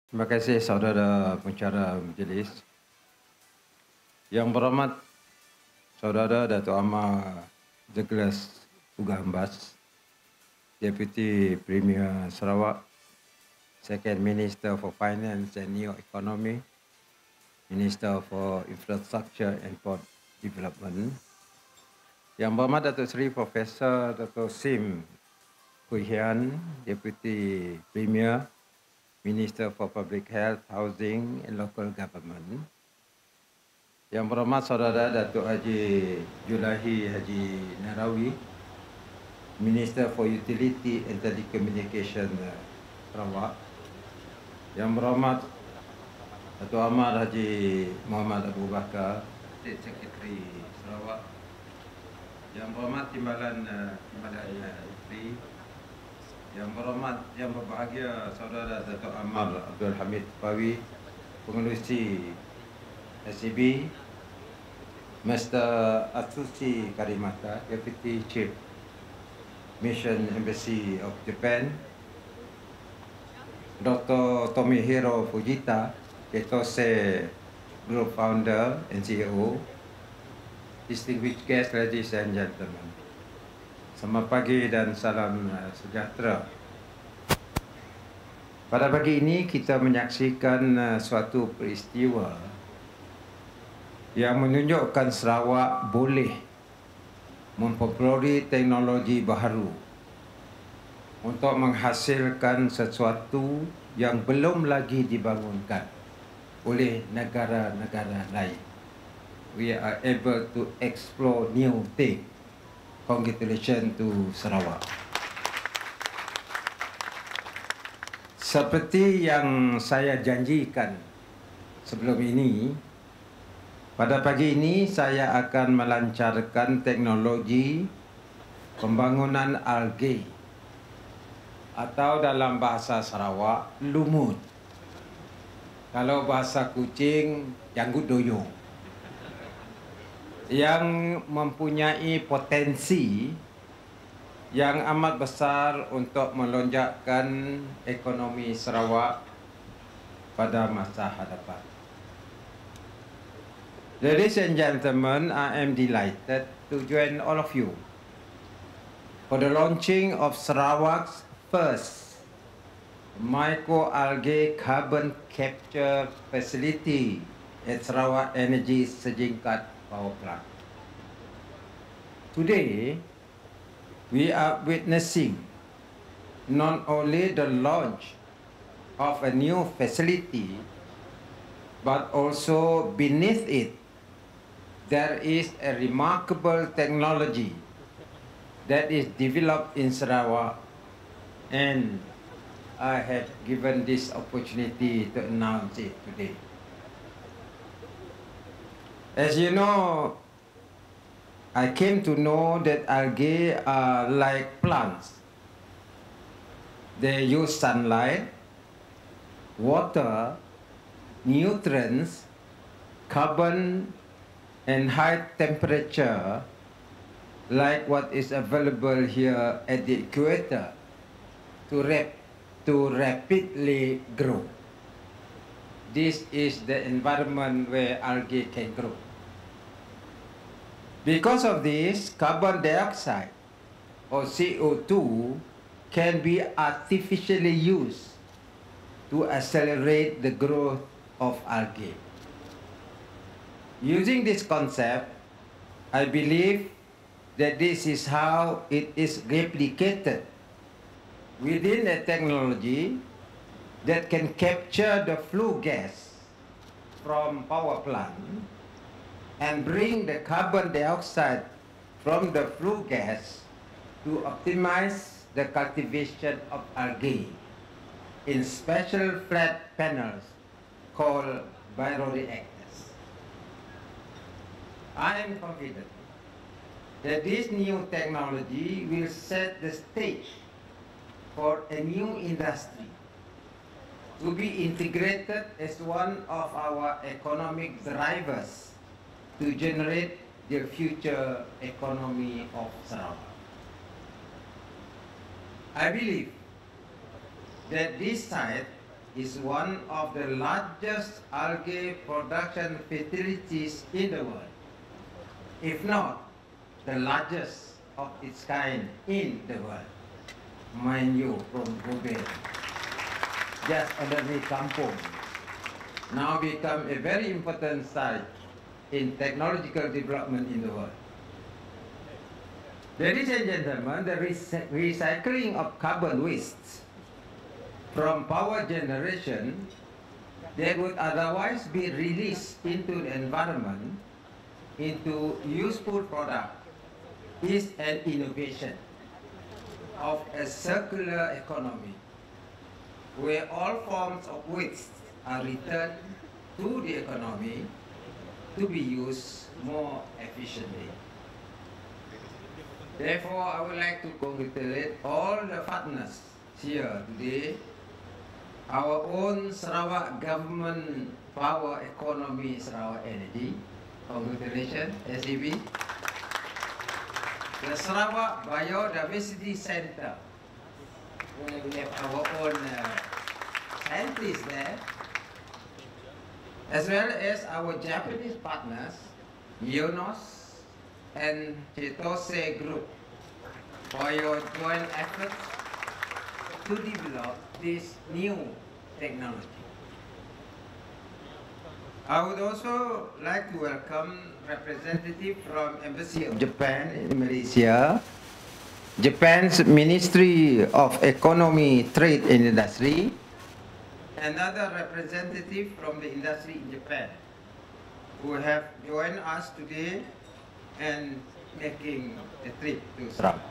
Terima kasih saudara pencara majlis. Yang berhormat saudara Datuk Amar Douglas Ugambas, Deputy Premier Sarawak, Second Minister for Finance and New Economy, Minister for Infrastructure and Port Development. Yang berhormat Datuk Seri Profesor Dr. Sim Hui Hian, Deputy Premier, Minister for Public Health, Housing and Local Government. Yang berhormat Saudara Datuk Haji Julahi Haji Narawi, Minister for Utility and Telecommunication Sarawak. Yang berhormat Datuk Amar Haji Muhammad Abu Bakar, State Secretary Sarawak. Yang berhormat Timbalan Isteri. Yang berhormat, yang berbahagia Saudara Datuk Amar Abdul Hamid Pawi, Pengerusi SCB, Mr. Atsushi Karimata, Deputy Chief Mission Embassy of Japan, Dr. Tomohiro Fujita, Chitose Group Founder and CEO, distinguished guests, ladies and gentlemen. Selamat pagi dan salam sejahtera. Pada pagi ini kita menyaksikan suatu peristiwa yang menunjukkan Sarawak boleh memperoleh teknologi baharu untuk menghasilkan sesuatu yang belum lagi dibangunkan oleh negara-negara lain. We are able to explore new things. Congratulations to Sarawak. Seperti yang saya janjikan sebelum ini, pada pagi ini saya akan melancarkan teknologi pembangunan algae atau dalam bahasa Sarawak, lumut. Kalau bahasa Kuching, janggut doyong, yang mempunyai potensi yang amat besar untuk melonjakkan ekonomi Sarawak pada masa hadapan. Ladies and gentlemen, I am delighted to join all of you for the launching of Sarawak's first microalgae carbon capture facility at Sarawak Energy Sejingkat Power Plant. Today, we are witnessing not only the launch of a new facility, but also beneath it, there is a remarkable technology that is developed in Sarawak, and I have given this opportunity to announce it today. As you know, I came to know that algae are like plants. They use sunlight, water, nutrients, carbon, and high temperature, like what is available here at the equator, to rapidly grow. This is the environment where algae can grow. Because of this, carbon dioxide or CO2 can be artificially used to accelerate the growth of algae. Using this concept, I believe that this is how it is replicated within a technology that can capture the flue gas from power plant and bring the carbon dioxide from the flue gas to optimize the cultivation of algae in special flat panels called bioreactors. I am confident that this new technology will set the stage for a new industry to be integrated as one of our economic drivers to generate the future economy of Sarawak. I believe that this site is one of the largest algae production facilities in the world, if not the largest of its kind in the world. Mind you, from Gobe, just underneath Kampung, now become a very important site in technological development in the world. Ladies and gentlemen, the recycling of carbon wastes from power generation that would otherwise be released into the environment into useful product is an innovation of a circular economy where all forms of waste are returned to the economy to be used more efficiently. Therefore, I would like to congratulate all the partners here today, our own Sarawak Government Power Economy Sarawak Energy, congratulations, SEB. The Sarawak Biodiversity Center, where we have our own scientists there, as well as our Japanese partners, Yonos and Chitose Group, for your joint efforts to develop this new technology. I would also like to welcome representatives from Embassy of Japan in Malaysia, Japan's Ministry of Economy, Trade and Industry, and other representatives from the industry in Japan who have joined us today and making a trip to Sarawak.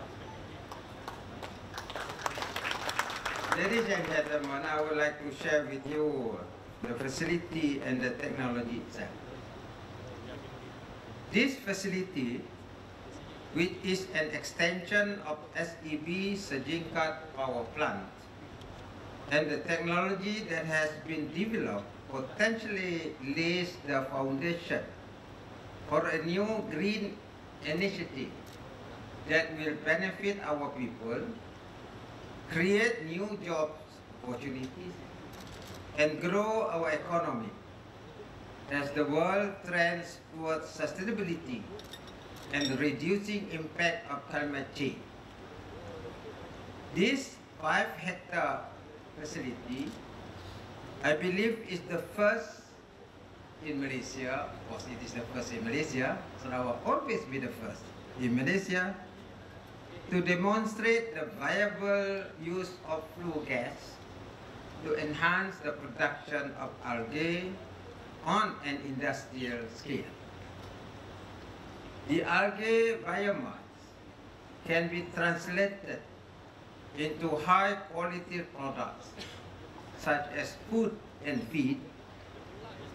Ladies and gentlemen, I would like to share with you the facility and the technology itself. This facility, which is an extension of SEB Sejingkat power plant, and the technology that has been developed potentially lays the foundation for a new green initiative that will benefit our people, create new job opportunities, and grow our economy as the world trends towards sustainability and reducing impact of climate change. This 5-hectare facility, I believe, is the first in Malaysia. Of course, it is the first in Malaysia, so I will always be the first in Malaysia to demonstrate the viable use of flue gas to enhance the production of algae on an industrial scale. The algae biomass can be translated into high-quality products such as food and feed,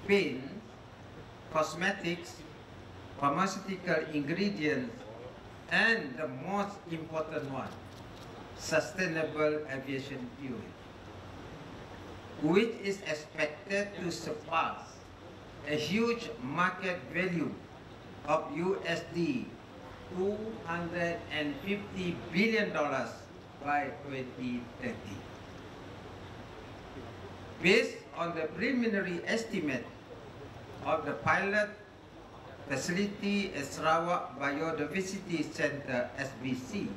paint, cosmetics, pharmaceutical ingredients, and the most important one, sustainable aviation fuel, which is expected to surpass a huge market value of USD $250 billion by 2030. Based on the preliminary estimate of the pilot facility at Sarawak Biodiversity Center, SBC,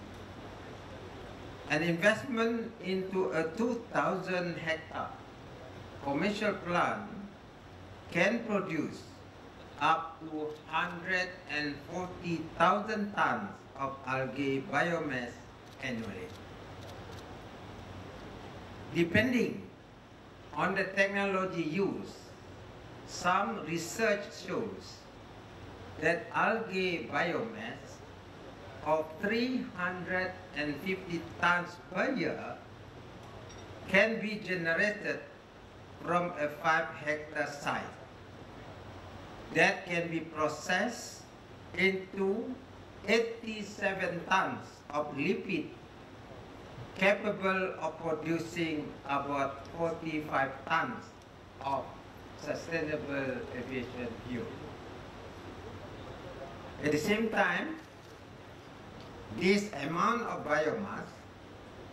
an investment into a 2,000-hectare commercial plant can produce up to 140,000 tons of algae biomass annually. Depending on the technology used, some research shows that algae biomass of 350 tons per year can be generated from a 5-hectare site that can be processed into 87 tons of lipid capable of producing about 45 tons of sustainable aviation fuel. At the same time, this amount of biomass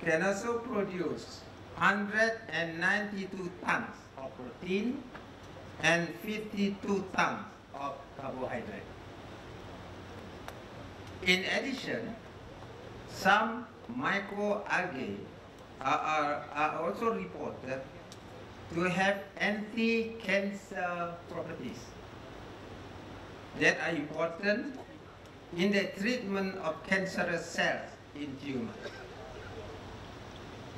can also produce 192 tons of protein and 52 tons of carbohydrate. In addition, some microalgae are also reported to have anti-cancer properties that are important in the treatment of cancerous cells in tumors.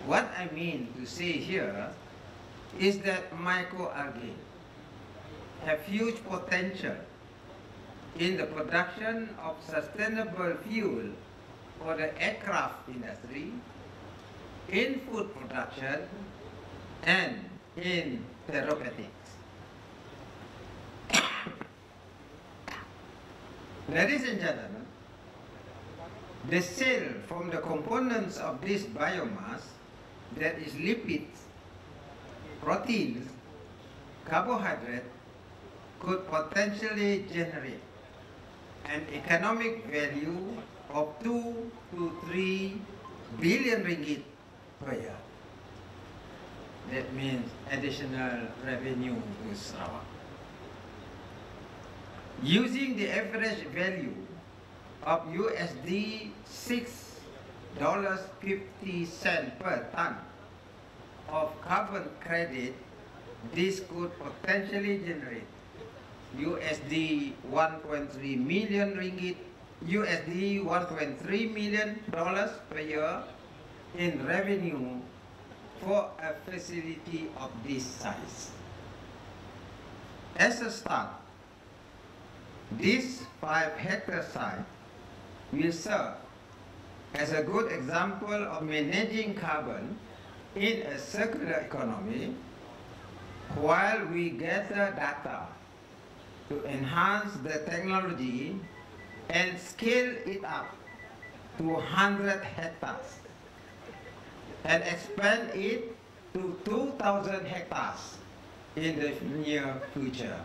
What I mean to say here is that microalgae have huge potential in the production of sustainable fuel for the aircraft industry, in food production, and in therapeutics. Ladies and gentlemen, the cell from the components of this biomass, that is lipids, proteins, carbohydrate, could potentially generate an economic value of 2 to 3 billion ringgit per year. That means additional revenue to Sarawak. Using the average value of USD $6.50 per ton of carbon credit, this could potentially generate USD 1.3 million ringgit, USD 1.3 million dollars per year in revenue for a facility of this size. As a start, this 5-hectare site will serve as a good example of managing carbon in a circular economy while we gather data to enhance the technology and scale it up to 100 hectares and expand it to 2,000 hectares in the near future,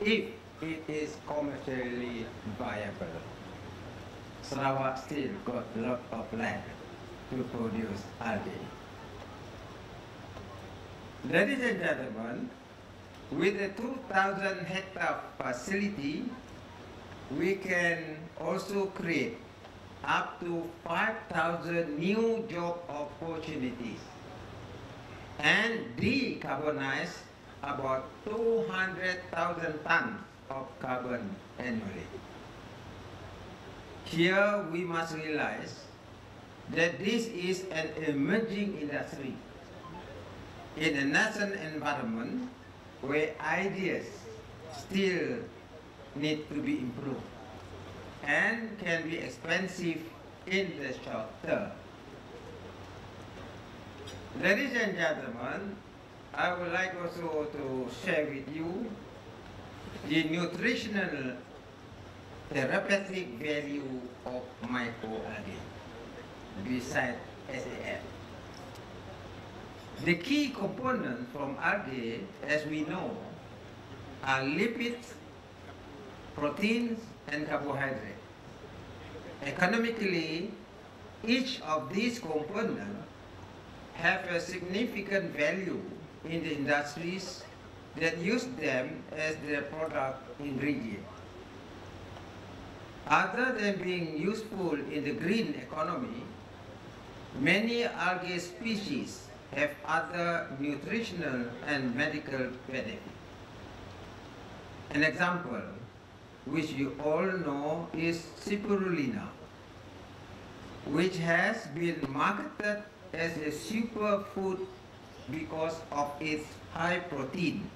if it is commercially viable. Sarawak still got a lot of land to produce algae. Ladies and gentlemen, with a 2,000 hectare facility, we can also create up to 5,000 new job opportunities and decarbonize about 200,000 tons of carbon annually. Here we must realize that this is an emerging industry in a nascent environment where ideas still need to be improved and can be expensive in the short term. Ladies and gentlemen, I would like also to share with you the nutritional therapeutic value of microalgae besides SAF. The key components from algae, as we know, are lipids, proteins, and carbohydrates. Economically, each of these components have a significant value in the industries that use them as their product ingredient. Other than being useful in the green economy, many algae species have other nutritional and medical benefits. An example, which you all know, is spirulina, which has been marketed as a superfood because of its high protein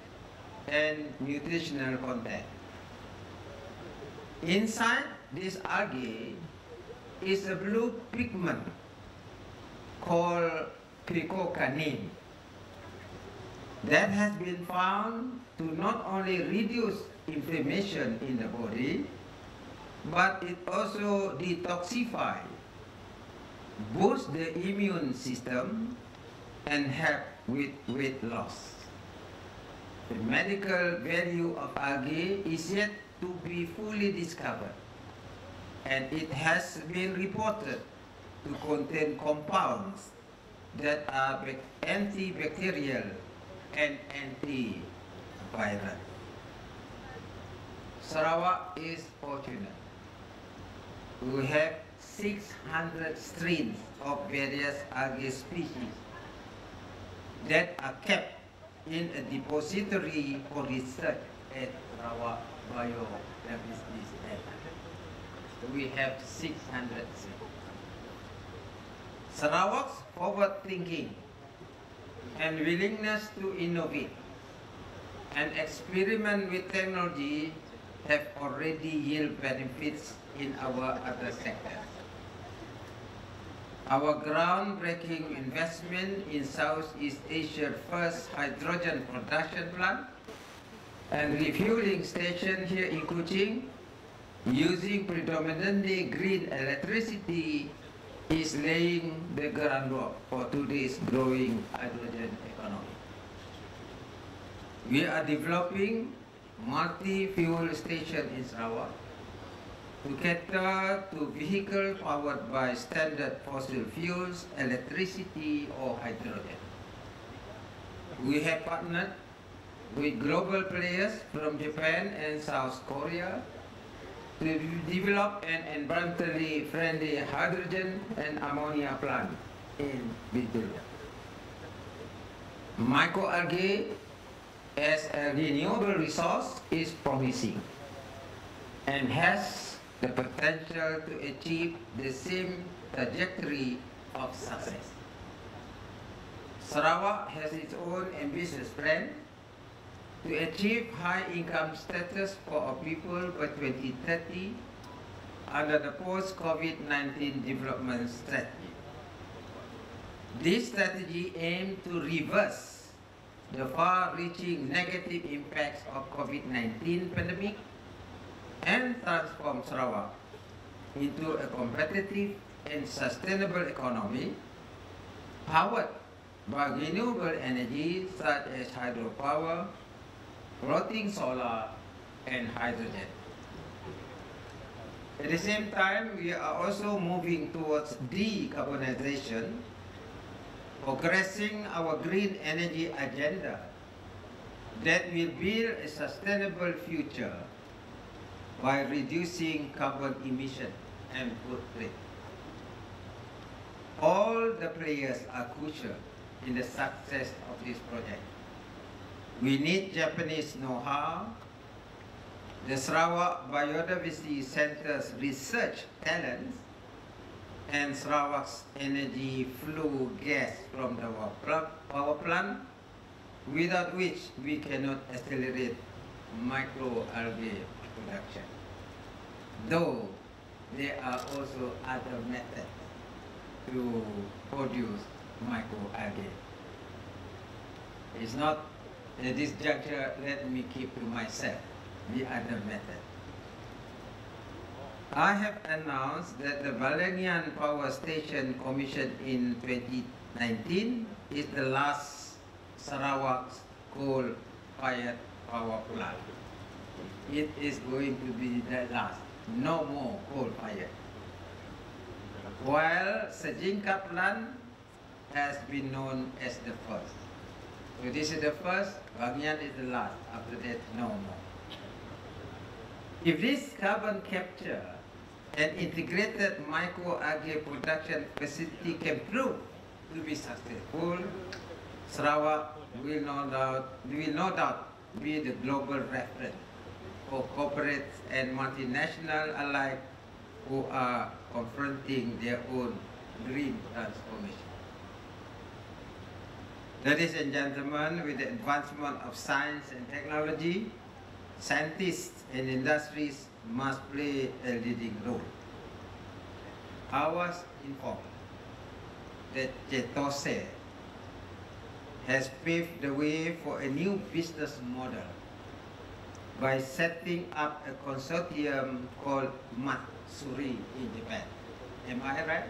and nutritional content. Inside this algae is a blue pigment called picocaine that has been found to not only reduce inflammation in the body, but it also detoxifies, boosts the immune system, and help with weight loss. The medical value of algae is yet to be fully discovered, and it has been reported to contain compounds that are antibacterial and antiviral. Sarawak is fortunate. We have 600 strains of various algae species that are kept in a depository for research at Sarawak Biodiversity Center. We have 600 strains. Sarawak's forward thinking and willingness to innovate and experiment with technology have already yielded benefits in our other sectors. Our groundbreaking investment in Southeast Asia's first hydrogen production plant and refueling station here in Kuching, using predominantly green electricity, is laying the groundwork for today's growing hydrogen economy. We are developing multi-fuel station in Sarawak to cater to vehicles powered by standard fossil fuels, electricity or hydrogen. We have partnered with global players from Japan and South Korea to develop an environmentally friendly hydrogen and ammonia plant in Victoria. Microalgae as a renewable resource is promising and has the potential to achieve the same trajectory of success. Sarawak has its own ambitious plan to achieve high income status for our people by 2030 under the post-COVID-19 development strategy. This strategy aims to reverse the far-reaching negative impacts of COVID-19 pandemic and transform Sarawak into a competitive and sustainable economy powered by renewable energy such as hydropower, floating solar and hydrogen. At the same time, we are also moving towards decarbonization, progressing our green energy agenda that will build a sustainable future by reducing carbon emission and footprint. All the players are crucial in the success of this project. We need Japanese know-how, the Sarawak Biodiversity Center's research talents, and Sarawak's energy flue gas from the power plant, without which we cannot accelerate microalgae production. Though there are also other methods to produce microalgae. It's not at this juncture, let me keep to myself the other method. I have announced that the Balengian Power Station commissioned in 2019 is the last Sarawak's coal-fired power plant. It is going to be the last, no more coal-fired. While Sejingkap plant has been known as the first. So this is the first, Balengian is the last, after that no more. If this carbon capture and integrated microalgae production facility can prove to be successful, Sarawak will no doubt be the global reference for corporates and multinational alike who are confronting their own green transformation. Ladies and gentlemen, with the advancement of science and technology, scientists and industries must play a leading role. I was informed that Chitose has paved the way for a new business model by setting up a consortium called Matsuri in Japan. Am I right?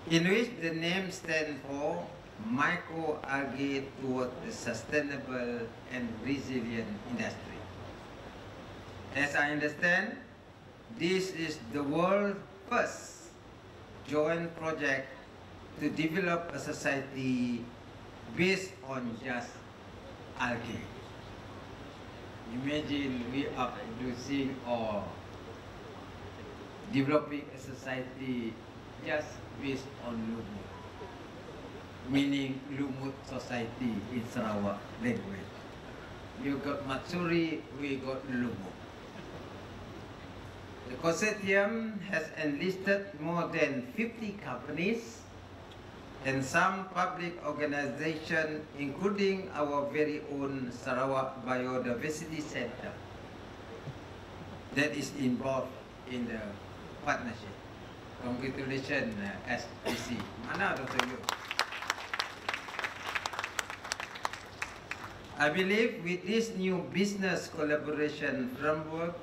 In which the name stands for Microalgae toward the Sustainable and Resilient Industry. As I understand, this is the world's first joint project to develop a society based on just algae. Imagine we are producing or developing a society just based on lumut, meaning lumut society in Sarawak language. You got Matsuri, we got lumut. The consortium has enlisted more than 50 companies and some public organizations, including our very own Sarawak Biodiversity Center, that is involved in the partnership. Congratulations, SPC. Mana Dr. Yu? I believe with this new business collaboration framework,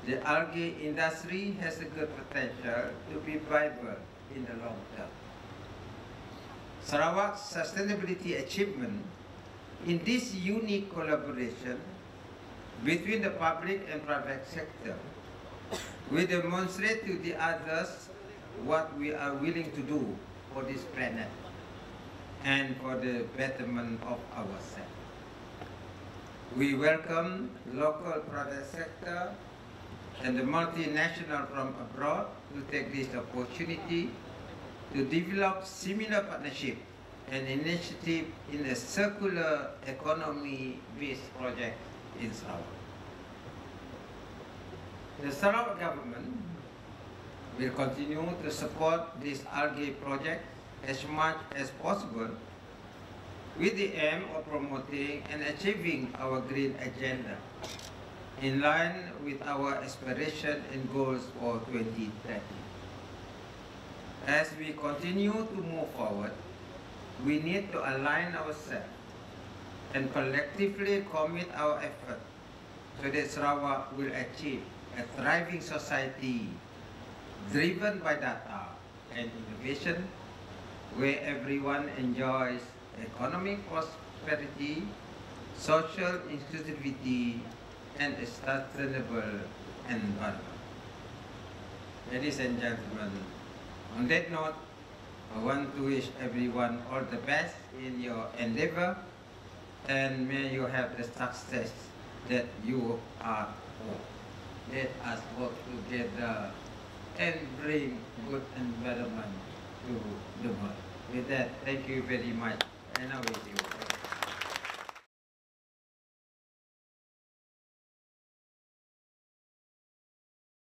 the algae industry has a good potential to be viable in the long term. Sarawak's sustainability achievement in this unique collaboration between the public and private sector will demonstrate to the others what we are willing to do for this planet and for the betterment of ourselves. We welcome local private sector and the multinational from abroad to take this opportunity to develop similar partnership and initiative in a circular economy-based project in Sarawak. The Sarawak government will continue to support this algae project as much as possible with the aim of promoting and achieving our green agenda in line with our aspirations and goals for 2030. As we continue to move forward, we need to align ourselves and collectively commit our effort so that Sarawak will achieve a thriving society driven by data and innovation, where everyone enjoys economic prosperity, social inclusivity, and a sustainable environment. Ladies and gentlemen, on that note, I want to wish everyone all the best in your endeavor, and may you have the success that you are for. Let us work together and bring good environment to the world. With that, thank you very much, and I wish you.